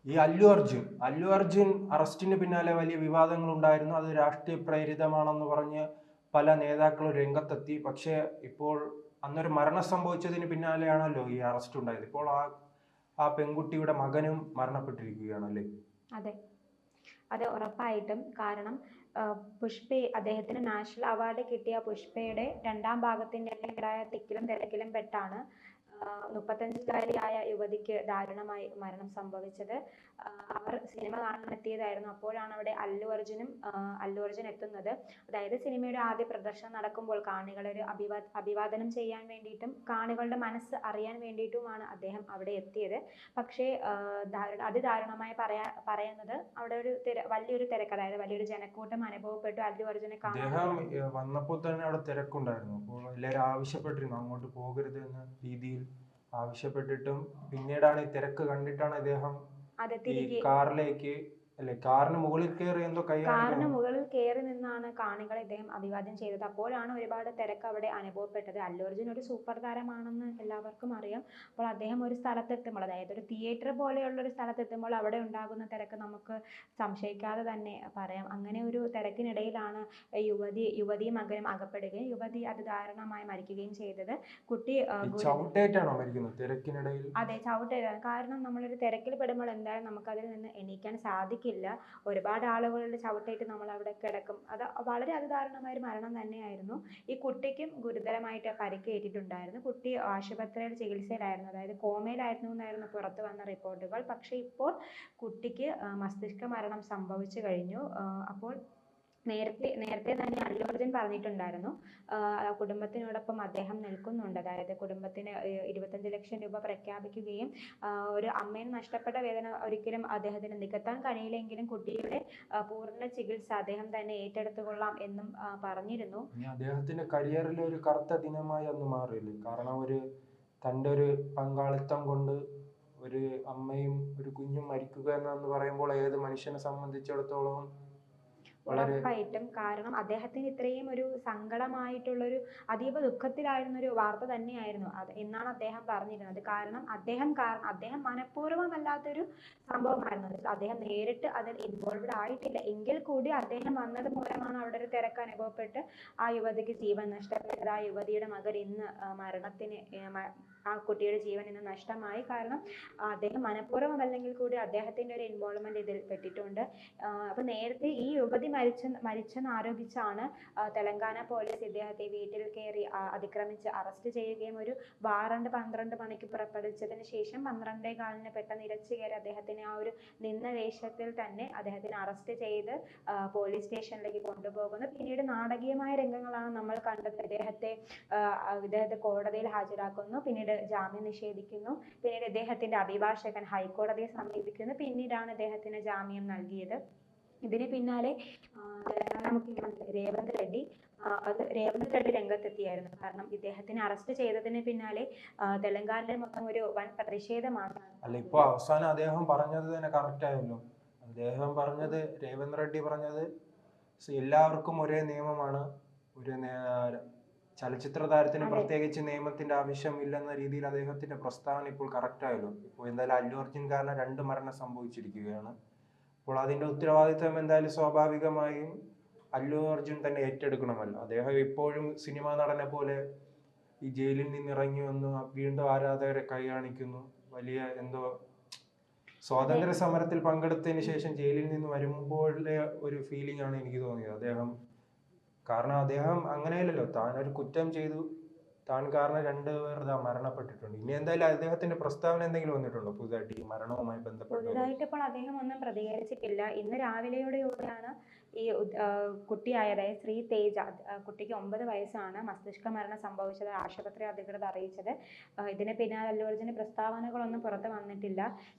ഈ അല്ലു അർജുൻ അറസ്റ്റിന് പിന്നാലെ വലിയ വിവാദങ്ങൾ ഉണ്ടായിരുന്നു. അത് രാഷ്ട്രീയ പ്രേരിതമാണെന്ന് പറഞ്ഞ് പല നേതാക്കളും രംഗത്തെത്തി. പക്ഷേ ഇപ്പോൾ അന്നൊരു മരണം സംഭവിച്ചതിന് പിന്നാലെയാണല്ലോ ഈ അറസ്റ്റ് ഉണ്ടായത്. ഇപ്പോൾ ആ പെൺകുട്ടിയുടെ മകനും മരണപ്പെട്ടിരിക്കുകയാണല്ലേ? അതെ, അത് ഉറപ്പായിട്ടും. കാരണം പുഷ്പ അദ്ദേഹത്തിന് നാഷണൽ അവാർഡ് കിട്ടിയ പുഷ്പയുടെ രണ്ടാം ഭാഗത്തിന്റെ ഉണ്ടായ തിക്കിലും തിരക്കിലും പെട്ടാണ് 35-കാരിയായ യുവതിക്ക് ദാരുണമായി മരണം സംഭവിച്ചത്. അവർ സിനിമ കാണാൻ എത്തിയതായിരുന്നു. അപ്പോഴാണ് അവിടെ അല്ലു അർജുൻ എത്തുന്നത്. അതായത് സിനിമയുടെ ആദ്യ പ്രദർശനം നടക്കുമ്പോൾ കാണികളെ ഒരു അഭിവാദനം ചെയ്യാൻ വേണ്ടിയിട്ടും കാണികളുടെ മനസ്സ് അറിയാൻ വേണ്ടിയിട്ടുമാണ് അദ്ദേഹം അവിടെ എത്തിയത്. പക്ഷേ അതിദാരുണമായി പറയുന്നത് അവിടെ ഒരു വലിയൊരു തിരക്ക്, അതായത് വലിയൊരു ജനക്കൂട്ടം അനുഭവപ്പെട്ടു അല്ലു അർജുനെ കാണാൻ. അദ്ദേഹം വന്നപ്പോൾ തന്നെ അവിടെ തിരക്കുണ്ടായിരുന്നു. അപ്പോൾ എല്ലാവരും ആവശ്യപ്പെട്ടിരുന്നു അങ്ങോട്ട് പോകരുത് എന്ന രീതിയിൽ ആവശ്യപ്പെട്ടിട്ടും പിന്നീടാണ് ഈ തിരക്ക് കണ്ടിട്ടാണ് അദ്ദേഹം അത് ഈ തിരികെ കാറിലേക്ക്, അല്ലെ കാറിന് മുകളിൽ കയറി എന്തോ കൈ കാറിന് കാണിക്കുന്നു. മുകളിൽ കയറി നിന്നാണ് കാണികളെ ഇദ്ദേഹം അഭിവാദ്യം ചെയ്തത്. അപ്പോഴാണ് ഒരുപാട് തിരക്ക് അവിടെ അനുഭവപ്പെട്ടത്. അല്ലു അർജുൻ ഒരു സൂപ്പർ താരമാണെന്ന് എല്ലാവർക്കും അറിയാം. അപ്പോൾ അദ്ദേഹം ഒരു സ്ഥലത്തെത്തുമ്പോൾ, അതായത് ഒരു തിയേറ്റർ പോലെയുള്ള ഒരു സ്ഥലത്തെത്തുമ്പോൾ അവിടെ ഉണ്ടാകുന്ന തിരക്ക് നമുക്ക് സംശയിക്കാതെ തന്നെ പറയാം. അങ്ങനെ ഒരു തിരക്കിനിടയിലാണ് യുവതിയും മകനും അകപ്പെടുകയും യുവതി അത് ദാരുണമായി മരിക്കുകയും ചെയ്തത്. കുട്ടി ചവിട്ടേറ്റാണോ മരിക്കുന്നത് തിരക്കിനിടയിൽ? അതെ, ചവിട്ടേറ്റാണ്. കാരണം നമ്മളൊരു തിരക്കിൽ പെടുമ്പോൾ എന്തായാലും നമുക്കതിൽ നിന്ന് എണീക്കാൻ സാധിക്കില്ല. ഒരുപാട് ആളുകളുടെ ചവിട്ടേറ്റ് നമ്മൾ അവിടെ കിടക്കും. അത് വളരെ അതിദാരുണമായ ഒരു മരണം തന്നെയായിരുന്നു. ഈ കുട്ടിക്കും ഗുരുതരമായിട്ട് പരിക്കേറ്റിട്ടുണ്ടായിരുന്നു. കുട്ടി ആശുപത്രിയിൽ ചികിത്സയിലായിരുന്നു, അതായത് കോമയിലായിരുന്നു എന്നായിരുന്നു പുറത്തു വന്ന റിപ്പോർട്ടുകൾ. പക്ഷേ ഇപ്പോൾ കുട്ടിക്ക് മസ്തിഷ്ക മരണം സംഭവിച്ചു കഴിഞ്ഞു. അപ്പോൾ നേരത്തെ തന്നെ അല്ലു അർജുൻ പറഞ്ഞിട്ടുണ്ടായിരുന്നു കുടുംബത്തിനോടൊപ്പം അദ്ദേഹം നിൽക്കുന്നുണ്ട്. അതായത് കുടുംബത്തിന് 25 ലക്ഷം രൂപ പ്രഖ്യാപിക്കുകയും ഒരു അമ്മയെ നഷ്ടപ്പെട്ട വേദന ഒരിക്കലും അദ്ദേഹത്തിന് നികത്താൻ കഴിയില്ലെങ്കിലും കുട്ടിയുടെ പൂർണ്ണ ചികിത്സ അദ്ദേഹം തന്നെ ഏറ്റെടുത്തുകൊള്ളാം എന്നും പറഞ്ഞിരുന്നു. അദ്ദേഹത്തിന്റെ കരിയറിലെ ഒരു കറുത്ത ദിനമായി അന്ന് മാറിയില്ലേ? കാരണം തൻ്റെ ഒരു പങ്കാളിത്തം കൊണ്ട് ഒരു അമ്മയും ഒരു കുഞ്ഞും മരിക്കുക എന്ന് പറയുമ്പോൾ ഏത് മനുഷ്യനെ സംബന്ധിച്ചിടത്തോളം വളരെ ഉറപ്പായിട്ടും. കാരണം അദ്ദേഹത്തിന് ഇത്രയും ഒരു സങ്കടമായിട്ടുള്ളൊരു അതീവ ദുഃഖത്തിലായിരുന്നൊരു വാർത്ത തന്നെയായിരുന്നു അത് എന്നാണ് അദ്ദേഹം പറഞ്ഞിരുന്നത്. കാരണം അദ്ദേഹം മനഃപൂർവ്വമല്ലാത്തൊരു സംഭവമായിരുന്നു അത്. അദ്ദേഹം നേരിട്ട് അതിൽ ഇൻവോൾവ്ഡ് ആയിട്ടില്ല എങ്കിൽ കൂടി അദ്ദേഹം വന്നത് മൂലമാണ് അവിടെ ഒരു തിരക്ക് അനുഭവപ്പെട്ട് ആ യുവതിക്ക് ജീവൻ നഷ്ടപ്പെട്ടത്. ആ യുവതിയുടെ മകൻ ഇന്ന് ആ കുട്ടിയുടെ ജീവൻ ഇന്ന് നഷ്ടമായി. കാരണം അദ്ദേഹം മനഃപൂർവ്വമല്ലെങ്കിൽ കൂടി അദ്ദേഹത്തിന്റെ ഒരു ഇൻവോൾവ്മെന്റ് ഇതിൽ പെട്ടിട്ടുണ്ട്. അപ്പൊ നേരത്തെ ഈ യുവതി മരിച്ചെന്ന് ആരോപിച്ചാണ് തെലങ്കാന പോലീസ് ഇദ്ദേഹത്തെ വീട്ടിൽ കയറി അതിക്രമിച്ച് അറസ്റ്റ് ചെയ്യുകയും ഒരു വാറണ്ട് 12 മണിക്ക് പുറപ്പെടുവിച്ചതിന് ശേഷം 12:15 പെട്ടെന്ന് ഇരച്ചു കയറി അദ്ദേഹത്തിനെ ആ ഒരു നിന്ന വേഷത്തിൽ തന്നെ അദ്ദേഹത്തിനെ അറസ്റ്റ് ചെയ്ത് പോലീസ് സ്റ്റേഷനിലേക്ക് കൊണ്ടുപോകുന്നു. പിന്നീട് നാടകീയമായ രംഗങ്ങളാണ് നമ്മൾ കണ്ടത്. ഇദ്ദേഹത്തെ കോടതിയിൽ ഹാജരാക്കുന്നു, പിന്നീട് ജാമ്യം നിഷേധിക്കുന്നു, പിന്നീട് ഇദ്ദേഹത്തിന്റെ അഭിഭാഷകൻ ഹൈക്കോടതിയെ സമീപിക്കുന്നു, പിന്നീടാണ് ഇദ്ദേഹത്തിന് ജാമ്യം നൽകിയത്. ഇതിന് പിന്നാലെ തെലങ്കാന മുഖ്യമന്ത്രി രേവന്ത് റെഡ്ഡി രംഗത്തെത്തിയായിരുന്നു. കാരണം ഇദ്ദേഹത്തിനെ അറസ്റ്റ് ചെയ്തതിന് പിന്നാലെ തെലങ്കാനയിൽ മൊത്തം ഒരു വൻ പ്രതിഷേധമാണ്. അല്ല, ഇപ്പൊ അവസാനം അദ്ദേഹം പറഞ്ഞത് തന്നെ കറക്റ്റ് ആയല്ലോ. അദ്ദേഹം പറഞ്ഞത്, രേവന്ത് റെഡ്ഡി പറഞ്ഞത് എല്ലാവർക്കും ഒരേ നിയമമാണ്, ഒരു ചലച്ചിത്ര താരത്തിന് പ്രത്യേകിച്ച് നിയമത്തിന്റെ ആവശ്യം ഇല്ലെന്ന രീതിയിൽ അദ്ദേഹത്തിന്റെ പ്രസ്താവന ഇപ്പോൾ കറക്റ്റ് ആയല്ലോ. ഇപ്പോൾ എന്തായാലും അല്ലു അർജുൻ കാരണം 2 മരണം സംഭവിച്ചിരിക്കുകയാണ്. അപ്പോൾ അതിന്റെ ഉത്തരവാദിത്വം എന്തായാലും സ്വാഭാവികമായും അല്ലു അർജുൻ തന്നെ ഏറ്റെടുക്കണമല്ലോ. അദ്ദേഹം ഇപ്പോഴും സിനിമാ നടനെ പോലെ ഈ ജയിലിൽ നിന്ന് ഇറങ്ങി വന്ന് വീണ്ടും ആരാധകരെ കൈ കാണിക്കുന്നു. വലിയ എന്തോ സ്വാതന്ത്ര്യ സമരത്തിൽ പങ്കെടുത്തതിന് ശേഷം ജയിലിൽ നിന്ന് വരുമ്പോഴുള്ള ഒരു ഫീലിംഗ് ആണ് എനിക്ക് തോന്നിയത് കാരണം അദ്ദേഹം അങ്ങനെയല്ലല്ലോ, താൻ ഒരു കുറ്റം ചെയ്തു, താൻ കാരണം 2 പേർ മരണപ്പെട്ടിട്ടുണ്ട്. ഇനി എന്തായാലും അദ്ദേഹത്തിന്റെ പ്രസ്താവന എന്തെങ്കിലും വന്നിട്ടുണ്ടോ പുതുതായിട്ട് ഈ മരണവുമായി ബന്ധപ്പെട്ട്? പുതുതായിട്ട് ഇപ്പോൾ അദ്ദേഹം ഒന്നും പ്രതികരിച്ചിട്ടില്ല. ഇന്ന് രാവിലെയോടെയാണ് ഈ കുട്ടിയായ, അതായത് ശ്രീ തേജ, കുട്ടിക്ക് 9 വയസ്സാണ്, മസ്തിഷ്ക മരണം സംഭവിച്ചത് ആശുപത്രി അധികൃതർ അറിയിച്ചത്. ഇതിന് പിന്നാലെ അല്ലു അർജുന് പ്രസ്താവനകളൊന്നും പുറത്ത് വന്നിട്ടില്ല.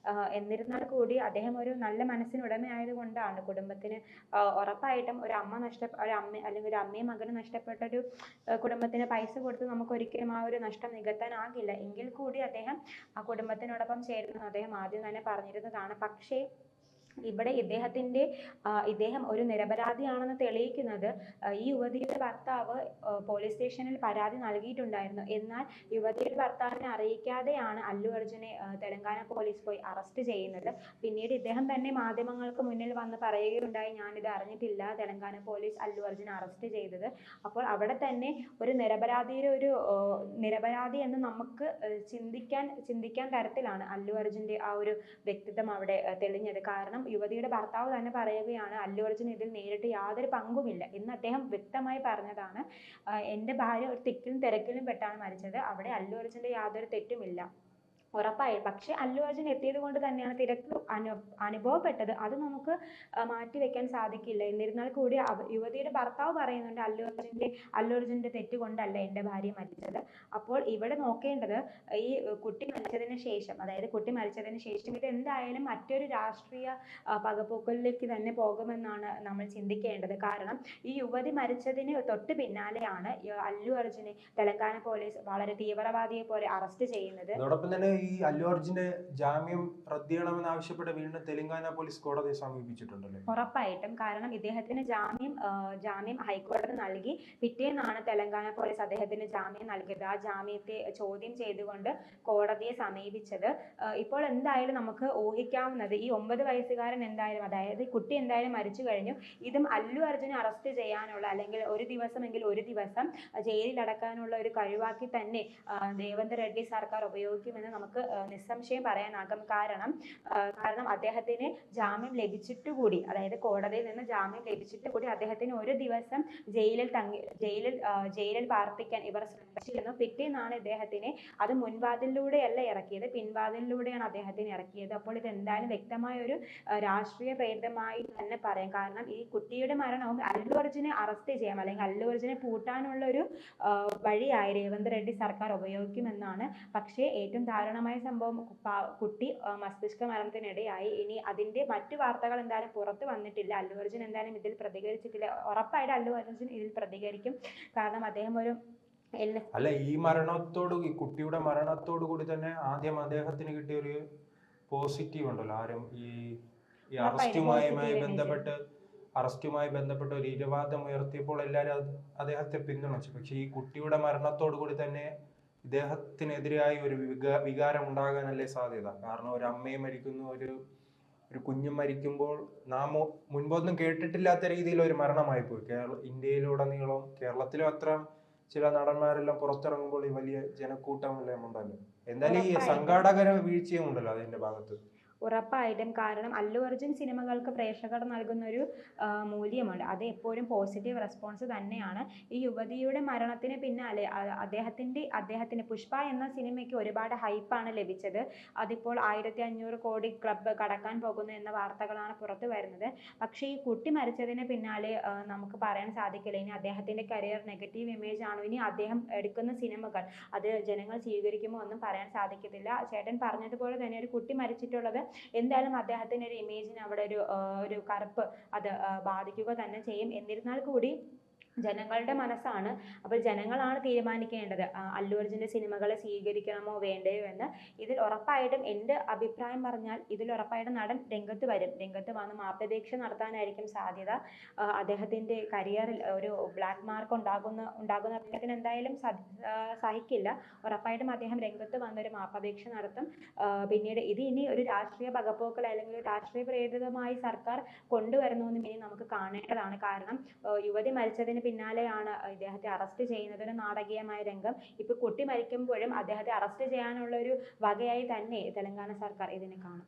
എന്നിരുന്നാൽ കൂടി അദ്ദേഹം ഒരു നല്ല മനസ്സിന് ഉടമയായതുകൊണ്ടാണ് കുടുംബത്തിന് ഉറപ്പായിട്ടും ഒരു അമ്മ അല്ലെങ്കിൽ ഒരു അമ്മയും മകനും നഷ്ടപ്പെട്ട ഒരു കുടുംബത്തിന് പൈസ കൊടുത്ത് നമുക്ക് ഒരിക്കലും ആ ഒരു നഷ്ടം നികത്താനാകില്ല. എങ്കിൽ കൂടി അദ്ദേഹം ആ കുടുംബത്തിനോടൊപ്പം ചേരുന്നത് അദ്ദേഹം ആദ്യം തന്നെ പറഞ്ഞിരുന്നതാണ്. പക്ഷേ ഇവിടെ ഇദ്ദേഹം ഒരു നിരപരാധിയാണെന്ന് തെളിയിക്കുന്നത് ഈ യുവതിയുടെ ഭർത്താവ് പോലീസ് സ്റ്റേഷനിൽ പരാതി നൽകിയിട്ടുണ്ടായിരുന്നു. എന്നാൽ യുവതിയുടെ ഭർത്താവിനെ അറിയിക്കാതെയാണ് അല്ലു അർജുനെ തെലങ്കാന പോലീസ് പോയി അറസ്റ്റ് ചെയ്യുന്നത്. പിന്നീട് ഇദ്ദേഹം തന്നെ മാധ്യമങ്ങൾക്ക് മുന്നിൽ വന്ന് പറയുകയുണ്ടായി, ഞാനിത് അറിഞ്ഞിട്ടില്ല, തെലങ്കാന പോലീസ് അല്ലു അർജുനെ അറസ്റ്റ് ചെയ്തത്. അപ്പോൾ അവിടെ തന്നെ ഒരു നിരപരാധി എന്ന് നമുക്ക് ചിന്തിക്കാൻ തരത്തിലാണ് അല്ലു അർജുന്റെ ആ ഒരു വ്യക്തിത്വം അവിടെ തെളിഞ്ഞത്. കാരണം യുവതിയുടെ ഭർത്താവ് തന്നെ പറയുകയാണ്, അല്ലു അർജുൻ ഇതിൽ നേരിട്ട് യാതൊരു പങ്കുമില്ല എന്ന് അദ്ദേഹം വ്യക്തമായി പറഞ്ഞതാണ്. എൻ്റെ ഭാര്യ ഒരു തിക്കിലും തിരക്കിലും പെട്ടാണ് മരിച്ചത്, അവിടെ അല്ലു അർജുന്റെ യാതൊരു തെറ്റുമില്ല. ഉറപ്പായും. പക്ഷെ അല്ലു അർജുൻ എത്തിയത് കൊണ്ട് തന്നെയാണ് തിരക്ക് അനുഭവപ്പെട്ടത്. അത് നമുക്ക് മാറ്റിവെക്കാൻ സാധിക്കില്ല. എന്നിരുന്നാൽ കൂടി യുവതിയുടെ ഭർത്താവ് പറയുന്നുണ്ട്, അല്ലു അർജുന്റെ തെറ്റ് കൊണ്ടല്ല എൻ്റെ ഭാര്യ മരിച്ചത്. അപ്പോൾ ഇവിടെ നോക്കേണ്ടത് ഈ കുട്ടി മരിച്ചതിന് ശേഷം, അതായത് കുട്ടി മരിച്ചതിന് ശേഷം ഇത് എന്തായാലും മറ്റൊരു രാഷ്ട്രീയ പകപോക്കലിലേക്ക് തന്നെ പോകുമെന്നാണ് നമ്മൾ ചിന്തിക്കേണ്ടത്. കാരണം ഈ യുവതി മരിച്ചതിന് തൊട്ട് പിന്നാലെയാണ് അല്ലു അർജുനെ തെലങ്കാന പോലീസ് വളരെ തീവ്രവാദിയെ പോലെ അറസ്റ്റ് ചെയ്യുന്നത്. അതോടൊപ്പം തന്നെ ഈ അല്ലു അർജുന്റെ ജാമ്യം റദ്ദ് ചെയ്യണമെന്ന് ആവശ്യപ്പെട്ട് വീണ്ടും തെലങ്കാന പോലീസ് കോടതിയെ സമീപിച്ചിട്ടുണ്ടല്ലേ? ഉറപ്പായിട്ടും. കാരണം ഇദ്ദേഹത്തിന് ജാമ്യം ഹൈക്കോടതി നൽകി. പിറ്റേന്നാണ് തെലങ്കാന പോലീസ് അദ്ദേഹത്തിന് ജാമ്യം നൽകിയത്. ആ ജാമ്യത്തെ ചോദ്യം ചെയ്തുകൊണ്ട് കോടതിയെ സമീപിച്ചത്. ഇപ്പോൾ എന്തായാലും നമുക്ക് ഊഹിക്കാവുന്നത് ഈ 9 വയസ്സുകാരൻ എന്തായാലും, അതായത് കുട്ടി എന്തായാലും മരിച്ചു കഴിഞ്ഞു. ഇതും അല്ലു അർജുനെ അറസ്റ്റ് ചെയ്യാനുള്ള, അല്ലെങ്കിൽ ഒരു ദിവസം ജയിലിൽ അടക്കാനുള്ള ഒരു കഴിവാക്കി തന്നെ രേവന്ത് റെഡ്ഡി സർക്കാർ ഉപയോഗിക്കുമെന്ന് നമുക്ക് നിസ്സംശയം പറയാനാകും. കാരണം അദ്ദേഹത്തിന് ജാമ്യം ലഭിച്ചിട്ട് കൂടി, അതായത് കോടതിയിൽ നിന്ന് ജാമ്യം ലഭിച്ചിട്ട് കൂടി അദ്ദേഹത്തിന് ഒരു ദിവസം ജയിലിൽ പാർപ്പിക്കാൻ ഇവർ ശ്രമിച്ചിരുന്നു. പിറ്റേന്നാണ് ഇദ്ദേഹത്തിനെ, അത് മുൻവാതിലിലൂടെയല്ല ഇറക്കിയത്, പിൻവാതിലിലൂടെയാണ് അദ്ദേഹത്തിന് ഇറക്കിയത്. അപ്പോൾ ഇത് എന്തായാലും വ്യക്തമായ ഒരു രാഷ്ട്രീയ പ്രേരിതമായി തന്നെ പറയാം. കാരണം ഈ കുട്ടിയുടെ മരണവും അല്ലു അർജുനെ അറസ്റ്റ് ചെയ്യാം, അല്ലെങ്കിൽ അല്ലു അർജുനെ പൂട്ടാനുള്ള ഒരു വഴിയായി രേവന്ത് റെഡ്ഡി സർക്കാർ ഉപയോഗിക്കുമെന്നാണ്. പക്ഷേ ഏറ്റവും ദാരുണമായ സംഭവം, കുട്ടി മസ്തിഷ്ക മരണത്തിനിടയായി. ഇനി അതിന്റെ മറ്റു വാർത്തകൾ എന്തായാലും പുറത്തു വന്നിട്ടില്ല. അല്ലു അർജുൻ എന്തായാലും ഇതിൽ പ്രതികരിച്ചിട്ടില്ല. ഉറപ്പായിട്ട് അല്ലു അർജുൻ ഇതിൽ പ്രതികരിക്കും. കാരണം അദ്ദേഹം ഒരു അല്ല, ഈ കുട്ടിയുടെ മരണത്തോടു കൂടി തന്നെ ആദ്യം അദ്ദേഹത്തിന് കിട്ടിയ ഒരു പോസിറ്റീവ് ഉണ്ടല്ലോ, ആരും ഈ അറസ്റ്റുമായി ബന്ധപ്പെട്ട് ഒരു ഇരവാദം ഉയർത്തിയപ്പോൾ എല്ലാവരും അദ്ദേഹത്തെ പിന്തുണച്ചു. പക്ഷെ ഈ കുട്ടിയുടെ മരണത്തോടു കൂടി തന്നെ ഇദ്ദേഹത്തിനെതിരായി ഒരു വികാരം ഉണ്ടാകാനല്ലേ സാധ്യത? കാരണം ഒരു അമ്മയും മരിക്കുന്നു, ഒരു കുഞ്ഞും മരിക്കുമ്പോൾ നാം മുൻപൊന്നും കേട്ടിട്ടില്ലാത്ത രീതിയിൽ ഒരു മരണമായി പോയി. ഇന്ത്യയിലുടനീളം, കേരളത്തിലും അത്ര ചില നടന്മാരെല്ലാം പുറത്തിറങ്ങുമ്പോൾ ഈ വലിയ ജനക്കൂട്ടമെല്ലാം ഉണ്ടല്ലോ. എന്തായാലും ഈ സംഘാടകര വീഴ്ചയും ഉണ്ടല്ലോ അതിന്റെ ഭാഗത്ത്. ഉറപ്പായിട്ടും. കാരണം അല്ലു അർജുൻ സിനിമകൾക്ക് പ്രേക്ഷകർ നൽകുന്ന ഒരു മൂല്യമുണ്ട്, അത് എപ്പോഴും പോസിറ്റീവ് റെസ്പോൺസ് തന്നെയാണ്. ഈ യുവതിയുടെ മരണത്തിന് പിന്നാലെ അദ്ദേഹത്തിന് പുഷ്പ എന്ന സിനിമയ്ക്ക് ഒരുപാട് ഹൈപ്പാണ് ലഭിച്ചത്. അതിപ്പോൾ 1500 കോടി ക്ലബ്ബ് കടക്കാൻ പോകുന്നു എന്ന വാർത്തകളാണ് പുറത്തു വരുന്നത്. പക്ഷേ ഈ കുട്ടി മരിച്ചതിന് പിന്നാലെ നമുക്ക് പറയാൻ സാധിക്കില്ല ഇനി അദ്ദേഹത്തിന്റെ കരിയർ നെഗറ്റീവ് ഇമേജ് ആണോ, ഇനി അദ്ദേഹം എടുക്കുന്ന സിനിമകൾ അത് ജനങ്ങൾ സ്വീകരിക്കുമോ ഒന്നും പറയാൻ സാധിക്കത്തില്ല. ചേട്ടൻ പറഞ്ഞതുപോലെ തന്നെ ഒരു കുട്ടി മരിച്ചിട്ടുള്ളത് എന്തായാലും അദ്ദേഹത്തിന്റെ ഒരു ഇമേജിന് അവിടെ ഒരു കറുപ്പ് അത് ബാധിക്കുക തന്നെ ചെയ്യും. എന്നിരുന്നാൽ കൂടി ജനങ്ങളുടെ മനസ്സാണ്. അപ്പോൾ ജനങ്ങളാണ് തീരുമാനിക്കേണ്ടത് അല്ലു അർജുന്റെ സിനിമകളെ സ്വീകരിക്കണമോ വേണ്ടയോ എന്ന്. ഇതിൽ ഉറപ്പായിട്ടും എൻ്റെ അഭിപ്രായം പറഞ്ഞാൽ ഇതിൽ ഉറപ്പായിട്ടും നടൻ രംഗത്ത് വന്ന് മാപ്പപേക്ഷ നടത്താനായിരിക്കും സാധ്യത. അദ്ദേഹത്തിന്റെ കരിയറിൽ ഒരു ബ്ലാക്ക് മാർക്ക് ഉണ്ടാകുന്ന അദ്ദേഹത്തിന് എന്തായാലും സഹിക്കില്ല. ഉറപ്പായിട്ടും അദ്ദേഹം രംഗത്ത് വന്നൊരു മാപ്പപേക്ഷ നടത്തും. പിന്നീട് ഇത് ഇനി ഒരു രാഷ്ട്രീയ പകപോക്കൽ അല്ലെങ്കിൽ ഒരു രാഷ്ട്രീയ പ്രേരിതമായി സർക്കാർ കൊണ്ടുവരുന്നതെന്നും ഇനി നമുക്ക് കാണേണ്ടതാണ്. കാരണം യുവതി മരിച്ചതിന് പിന്നാലെയാണ് ഇദ്ദേഹത്തെ അറസ്റ്റ് ചെയ്യുന്നത്. ഒരു നാടകീയമായ രംഗം. ഇപ്പൊ കുട്ടി മരിക്കുമ്പോഴും അദ്ദേഹത്തെ അറസ്റ്റ് ചെയ്യാനുള്ള ഒരു വകയായി തന്നെ തെലങ്കാന സർക്കാർ ഇതിനെ കാണും.